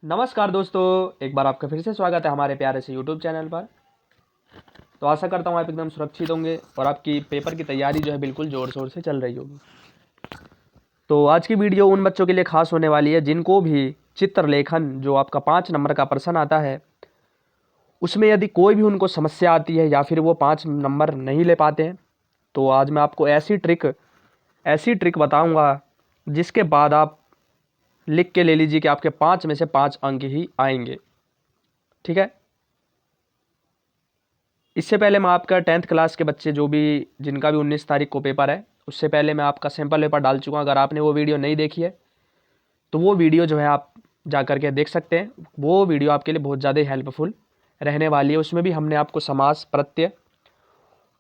नमस्कार दोस्तों, एक बार आपका फिर से स्वागत है हमारे प्यारे से यूट्यूब चैनल पर। तो आशा करता हूँ आप एकदम सुरक्षित होंगे और आपकी पेपर की तैयारी जो है बिल्कुल ज़ोर शोर से चल रही होगी। तो आज की वीडियो उन बच्चों के लिए खास होने वाली है जिनको भी चित्रलेखन जो आपका 5 नंबर का प्रश्न आता है उसमें यदि कोई भी उनको समस्या आती है या फिर वो 5 नंबर नहीं ले पाते हैं, तो आज मैं आपको ऐसी ट्रिक बताऊँगा जिसके बाद आप लिख के ले लीजिए कि आपके 5 में से 5 अंक ही आएंगे। ठीक है। इससे पहले मैं आपका 10th क्लास के बच्चे जिनका भी 19 तारीख को पेपर है, उससे पहले मैं आपका सैम्पल पेपर डाल चुका हूँ। अगर आपने वो वीडियो नहीं देखी है तो वो वीडियो जो है आप जा कर के देख सकते हैं। वो वीडियो आपके लिए बहुत ज़्यादा हेल्पफुल रहने वाली है। उसमें भी हमने आपको समास, प्रत्यय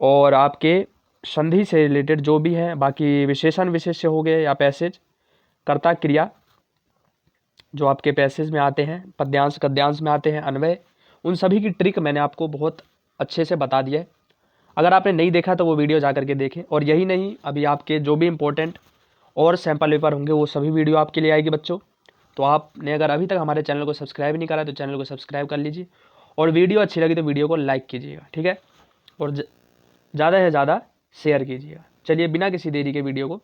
और आपके संधि से रिलेटेड जो भी हैं, बाकी विशेषण विशेष्य हो गए या पैसेज, कर्ता क्रिया जो आपके पैसेज में आते हैं, पद्यांश गद्यांश में आते हैं, अन्वय, उन सभी की ट्रिक मैंने आपको बहुत अच्छे से बता दिया है। अगर आपने नहीं देखा तो वो वीडियो जा करके देखें। और यही नहीं, अभी आपके जो भी इंपॉर्टेंट और सैम्पल पेपर होंगे वो सभी वीडियो आपके लिए आएगी बच्चों। तो आपने अगर अभी तक हमारे चैनल को सब्सक्राइब नहीं करा तो चैनल को सब्सक्राइब कर लीजिए और वीडियो अच्छी लगी तो वीडियो को लाइक कीजिएगा। ठीक है। और ज़्यादा से ज़्यादा शेयर कीजिएगा। चलिए बिना किसी देरी के वीडियो को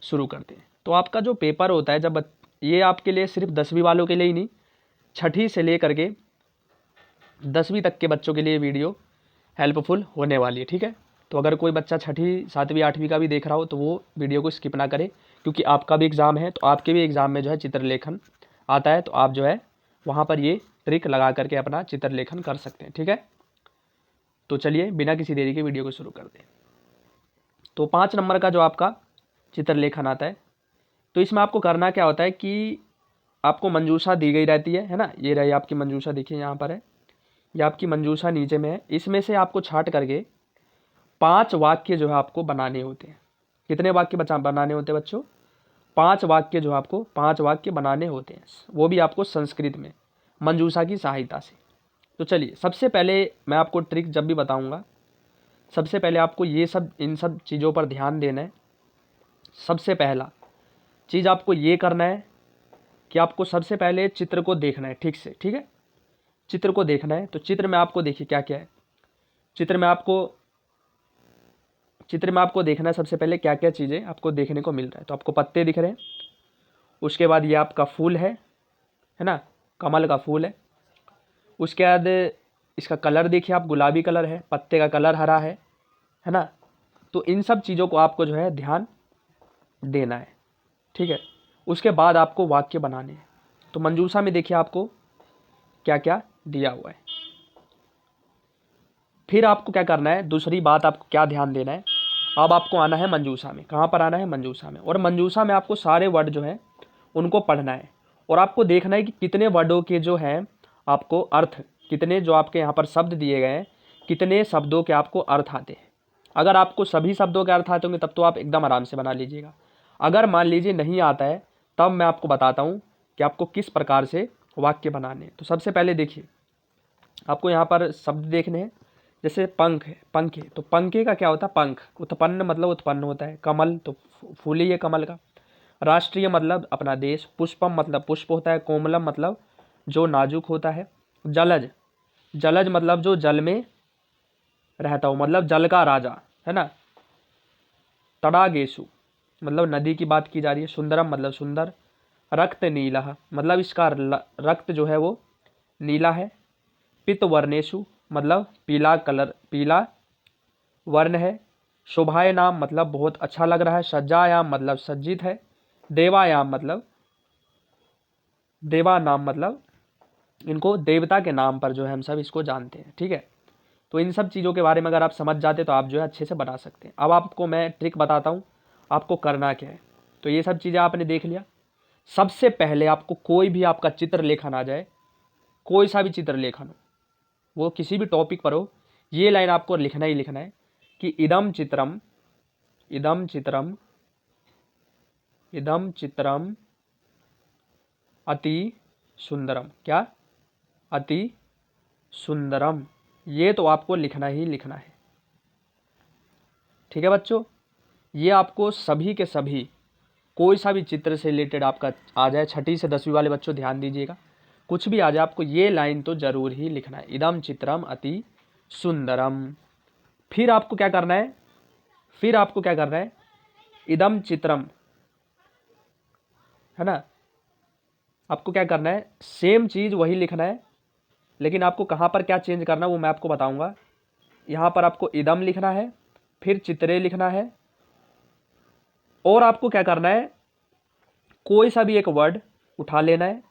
शुरू करते हैं। तो आपका जो पेपर होता है, जब ये आपके लिए सिर्फ 10वीं वालों के लिए ही नहीं, 6ठी से लेकर के 10वीं तक के बच्चों के लिए वीडियो हेल्पफुल होने वाली है। ठीक है। तो अगर कोई बच्चा 6ठी 7वीं 8वीं का भी देख रहा हो तो वो वीडियो को स्किप ना करे, क्योंकि आपका भी एग्ज़ाम है। तो आपके भी एग्ज़ाम में जो है चित्रलेखन आता है, तो आप जो है वहाँ पर ये ट्रिक लगा करके अपना चित्रलेखन कर सकते हैं। ठीक है। तो चलिए बिना किसी देरी के वीडियो को शुरू करते हैं। तो 5 नंबर का जो आपका चित्रलेखन आता है, तो इसमें आपको करना क्या होता है कि आपको मंजूषा दी गई रहती है ना। ये रही आपकी मंजूषा, देखिए यहाँ पर है, ये आपकी मंजूषा नीचे में है। इसमें से आपको छांट करके 5 वाक्य जो है आपको बनाने होते हैं। कितने वाक्य बनाने होते हैं बच्चों? 5 वाक्य जो आपको 5 वाक्य बनाने होते हैं, वो भी आपको संस्कृत में मंजूषा की सहायता से। तो चलिए, सबसे पहले मैं आपको ट्रिक जब भी बताऊंगा, सबसे पहले आपको इन सब चीज़ों पर ध्यान देना है। सबसे पहला चीज़ आपको ये करना है कि आपको सबसे पहले चित्र को देखना है ठीक से। ठीक है। चित्र को देखना है। तो चित्र में आपको देखिए क्या क्या है। चित्र में आपको देखना है सबसे पहले क्या क्या चीज़ें आपको देखने को मिल रहा है। तो आपको पत्ते दिख रहे हैं, उसके बाद ये आपका फूल है ना, कमल का फूल है। उसके बाद इसका कलर देखिए आप, गुलाबी कलर है, पत्ते का कलर हरा है ना। तो इन सब चीज़ों को आपको जो है ध्यान देना है। ठीक है। उसके बाद आपको वाक्य बनाने हैं। तो मंजूषा में देखिए आपको क्या क्या दिया हुआ है। फिर आपको क्या करना है, दूसरी बात आपको क्या ध्यान देना है, अब आपको आना है मंजूषा में। कहाँ पर आना है? मंजूषा में। और मंजूषा में आपको सारे वर्ड जो हैं उनको पढ़ना है और आपको देखना है कि कितने वर्डों के जो हैं आपको अर्थ, कितने जो आपके यहाँ पर शब्द दिए गए हैं, कितने शब्दों के आपको अर्थ आते हैं। अगर आपको सभी शब्दों के अर्थ आते होंगे तब तो आप एकदम आराम से बना लीजिएगा। अगर मान लीजिए नहीं आता है, तब मैं आपको बताता हूँ कि आपको किस प्रकार से वाक्य बनाने हैं। तो सबसे पहले देखिए, आपको यहाँ पर शब्द देखने हैं। जैसे पंख है, पंखे, तो पंखे का क्या होता है? पंख। उत्पन्न मतलब उत्पन्न होता है। कमल तो फूल ही है कमल का। राष्ट्रीय मतलब अपना देश। पुष्पम मतलब पुष्प होता है। कोमलम मतलब जो नाजुक होता है। जलज, जलज मतलब जो जल में रहता हो, मतलब जल का राजा है ना। तड़ागेशु मतलब नदी की बात की जा रही है। सुंदरम मतलब सुंदर। रक्त नीला मतलब इसका रक्त जो है वो नीला है। पित्त वर्णेशु मतलब पीला कलर, पीला वर्ण है। शोभाय नाम मतलब बहुत अच्छा लग रहा है। सज्जायाम मतलब सज्जित है। देवायाम मतलब देवा नाम मतलब इनको देवता के नाम पर जो है हम सब इसको जानते हैं। ठीक है। तो इन सब चीज़ों के बारे में अगर आप समझ जाते तो आप जो है अच्छे से बना सकते हैं। अब आपको मैं ट्रिक बताता हूँ आपको करना क्या है। तो ये सब चीज़ें आपने देख लिया। सबसे पहले आपको कोई भी आपका चित्र लेखन आ जाए, कोई सा भी चित्र लेखन हो, वो किसी भी टॉपिक पर हो, ये लाइन आपको लिखना ही लिखना है कि इदम चित्रम, इदम चित्रम, इदम चित्रम अति सुंदरम। क्या? अति सुंदरम। ये तो आपको लिखना ही लिखना है। ठीक है बच्चों। ये आपको सभी के सभी कोई सा भी चित्र से रिलेटेड आपका आ जाए, 6ठी से 10वीं वाले बच्चों ध्यान दीजिएगा, कुछ भी आ जाए आपको ये लाइन तो जरूर ही लिखना है, इदम चित्रम अति सुंदरम। फिर आपको क्या करना है, इदम चित्रम, है ना, आपको क्या करना है, सेम चीज वही लिखना है, लेकिन आपको कहाँ पर क्या चेंज करना है वो मैं आपको बताऊंगा। यहाँ पर आपको इदम लिखना है, फिर चित्रे लिखना है, और आपको क्या करना है, कोई सा भी एक वर्ड उठा लेना है,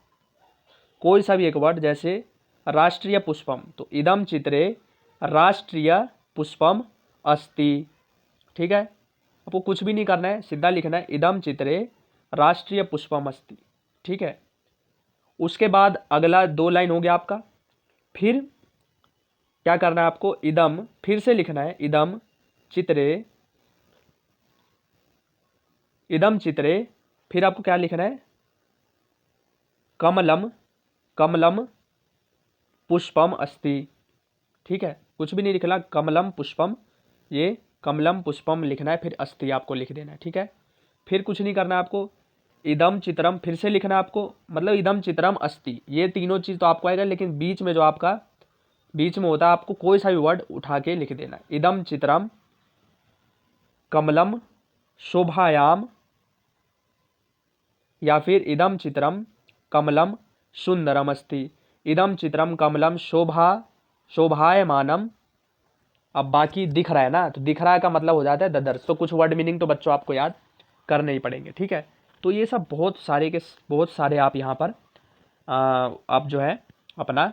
कोई सा भी एक वर्ड, जैसे राष्ट्रीय पुष्पम, तो इदम चित्रे राष्ट्रीय पुष्पम अस्ति। ठीक है, आपको कुछ भी नहीं करना है, सीधा लिखना है इदम चित्रे राष्ट्रीय पुष्पम अस्ति। ठीक है, उसके बाद अगला 2 लाइन हो गया आपका। फिर क्या करना है आपको, इदम फिर से लिखना है, इदम चित्रे, फिर आपको क्या लिखना है, कमलम पुष्पम अस्ति। ठीक है, कुछ भी नहीं लिखना, कमलम पुष्पम, ये कमलम पुष्पम लिखना है, फिर अस्ति आपको लिख देना है। ठीक है, फिर कुछ नहीं करना है आपको, इदम चित्रम फिर से लिखना है आपको, मतलब इदम चित्रम अस्ति, ये तीनों चीज़ तो आपको आएगा, लेकिन बीच में जो आपका बीच में होता है आपको कोई सा भी वर्ड उठा के लिख देना है, इदम चित्रम कमलम शोभायाम, या फिर इदम चित्रम कमलम सुंदरम अस्ति, इदम चित्रम कमलम शोभायमानम। अब बाकी दिख रहा है ना, तो दिख रहा है का मतलब हो जाता है ददर्श, तो कुछ वर्ड मीनिंग तो बच्चों आपको याद करने ही पड़ेंगे। ठीक है, तो ये सब बहुत सारे आप यहाँ पर आप जो है अपना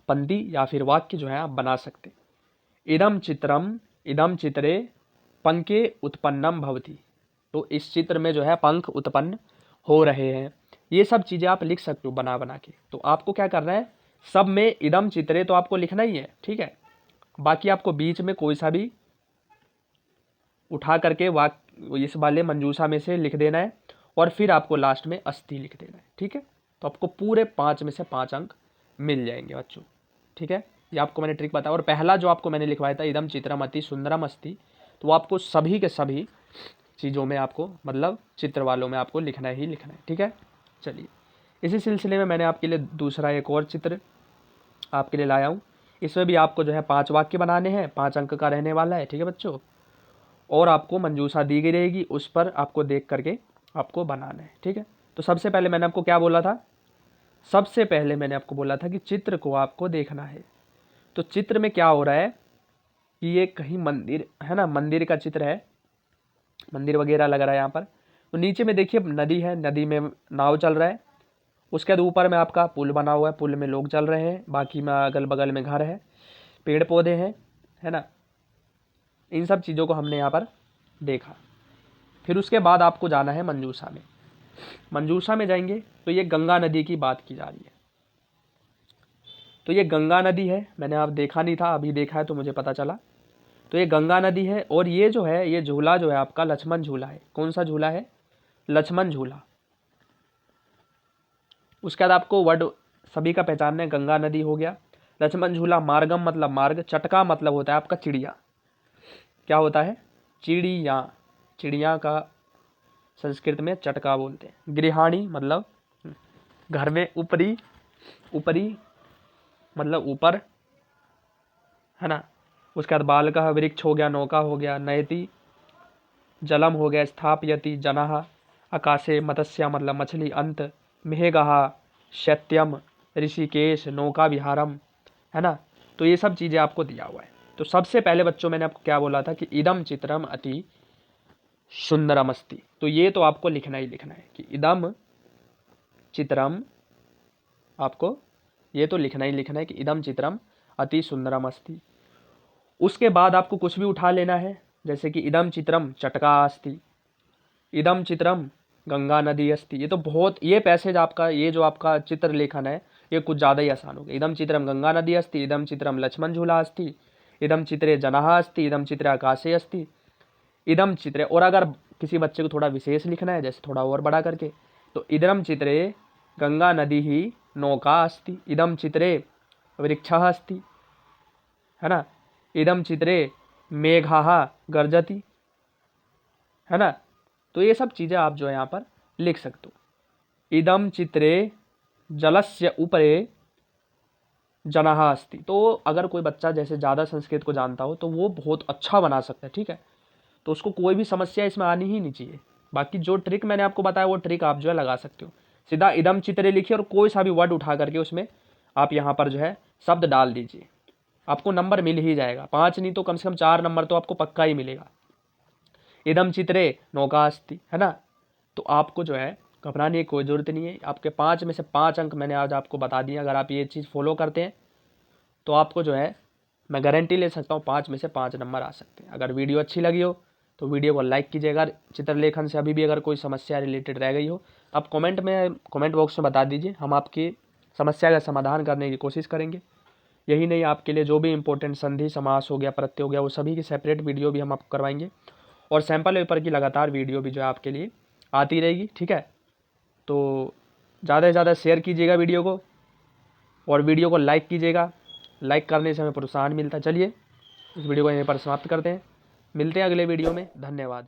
पंक्ति या फिर वाक्य जो है आप बना सकते। इदम चित्रे पंखे उत्पन्नम भवति, तो इस चित्र में जो है पंख उत्पन्न हो रहे हैं। ये सब चीज़ें आप लिख सकते हो बना बना के। तो आपको क्या करना है, सब में इदम चित्रे तो आपको लिखना ही है। ठीक है, बाकी आपको बीच में कोई सा भी उठा करके वाक्य इस वाले मंजूषा में से लिख देना है, और फिर आपको लास्ट में अस्ति लिख देना है। ठीक है, तो आपको पूरे 5 में से 5 अंक मिल जाएंगे बच्चों। ठीक है, ये आपको मैंने ट्रिक बताया। और पहला जो आपको मैंने लिखवाया था इदम चित्रम अति सुंदरम अस्ति, तो आपको सभी के सभी चीज़ों में आपको मतलब चित्र वालों में आपको लिखना ही लिखना है। ठीक है, चलिए इसी सिलसिले में मैंने आपके लिए दूसरा एक और चित्र आपके लिए लाया हूँ। इसमें भी आपको जो है 5 वाक्य बनाने हैं, 5 अंक का रहने वाला है। ठीक है बच्चों, और आपको मंजूषा दी गई रहेगी, उस पर आपको देख करके आपको बनाना है। ठीक है, तो सबसे पहले मैंने आपको क्या बोला था, सबसे पहले मैंने आपको बोला था कि चित्र को आपको देखना है। तो चित्र में क्या हो रहा है कि ये कहीं मंदिर है ना, मंदिर का चित्र है, मंदिर वगैरह लग रहा है यहाँ पर। तो नीचे में देखिए नदी है, नदी में नाव चल रहा है, उसके बाद ऊपर में आपका पुल बना हुआ है, पुल में लोग चल रहे हैं, बाकी में अगल बगल में घर है, पेड़ पौधे हैं, है ना। इन सब चीज़ों को हमने यहाँ पर देखा। फिर उसके बाद आपको जाना है मंजूषा में। मंजूषा में जाएंगे तो ये गंगा नदी की बात की जा रही है। तो ये गंगा नदी है, मैंने आप देखा नहीं था, अभी देखा है तो मुझे पता चला। तो ये गंगा नदी है, और ये जो है ये झूला जो है आपका लक्ष्मण झूला है। कौन सा झूला है, लक्ष्मण झूला। उसके बाद आपको वर्ड सभी का पहचानना है, गंगा नदी हो गया, लक्ष्मण झूला, मार्गम मतलब मार्ग, चटका मतलब होता है आपका चिड़िया। क्या होता है, चिड़िया, चिड़िया का संस्कृत में चटका बोलते हैं। गृहाणी मतलब घर में, ऊपरी, ऊपरी मतलब ऊपर, है ना। उसके बाद बाल का वृक्ष हो गया, नौका हो गया, नयति जलम हो गया, स्थापयति जनाः, आकाशे मत्स्य मतलब मछली, अंत मेघः शैत्यम ऋषिकेश नौका विहारम, है ना। तो ये सब चीज़ें आपको दिया हुआ है। तो सबसे पहले बच्चों मैंने आपको क्या बोला था कि इदम चित्रम अति सुंदरम अस्ति, तो ये तो आपको लिखना ही लिखना है कि इदम चित्रम, आपको ये तो लिखना ही लिखना है कि इदम चित्रम अति सुंदरम अस्ति। उसके बाद आपको कुछ भी उठा लेना है, जैसे कि इदम चित्रम चटका अस्ति, इदम चित्रम गंगा नदी अस्ति। ये तो बहुत, ये पैसेज आपका, ये जो आपका चित्र लेखन है ये कुछ ज़्यादा ही आसान हो गया। इदम चित्रम गंगा नदी अस्ति, इदम चित्रम लक्ष्मण झूला अस्ति, इदम चित्रे जनाः अस्ति, इदम चित्रे आकाशे अस्ति, इदम चित्रे। और अगर किसी बच्चे को थोड़ा विशेष लिखना है, जैसे थोड़ा और बड़ा करके, तो इदम चित्रे गंगा नदी ही नौका अस्ति, इदम चित्रे वृक्षः अस्ति, है ना, इदम चित्रे मेघः गर्जति, है ना। तो ये सब चीज़ें आप जो है यहाँ पर लिख सकते हो। इदम चित्रे जलस्य उपरे जनाः अस्ति। तो अगर कोई बच्चा जैसे ज़्यादा संस्कृत को जानता हो तो वो बहुत अच्छा बना सकता है, ठीक है। तो उसको कोई भी समस्या इसमें आनी ही नहीं चाहिए। बाकी जो ट्रिक मैंने आपको बताया वो ट्रिक आप जो है लगा सकते हो। सीधा इदम चित्रे लिखिए और कोई सा भी वर्ड उठा करके उसमें आप यहाँ पर जो है शब्द डाल दीजिए, आपको नंबर मिल ही जाएगा। 5 नहीं तो कम से कम 4 नंबर तो आपको पक्का ही मिलेगा। इदम चित्रे नौका अस्ति, है ना। तो आपको जो है घबराने की कोई ज़रूरत नहीं है। आपके 5 में से 5 अंक मैंने आज आपको बता दिया। अगर आप ये चीज़ फॉलो करते हैं तो आपको जो है मैं गारंटी ले सकता हूँ 5 में से 5 नंबर आ सकते हैं। अगर वीडियो अच्छी लगी हो तो वीडियो को लाइक कीजिएगा। चित्रलेखन से अभी भी अगर कोई समस्या रिलेटेड रह गई हो आप कमेंट बॉक्स में बता दीजिए, हम आपकी समस्या का समाधान करने की कोशिश करेंगे। यही नहीं, आपके लिए जो भी इंपॉर्टेंट संधि समास हो गया, प्रत्यय हो गया, वो सभी की सेपरेट वीडियो भी हम आपको करवाएंगे और सैम्पल पेपर की लगातार वीडियो भी जो है आपके लिए आती रहेगी, ठीक है। तो ज़्यादा से ज़्यादा शेयर कीजिएगा वीडियो को और वीडियो को लाइक कीजिएगा। लाइक करने से हमें प्रोत्साहन मिलता है। चलिए इस वीडियो को यहीं पर समाप्त करते हैं, मिलते हैं अगले वीडियो में। धन्यवाद।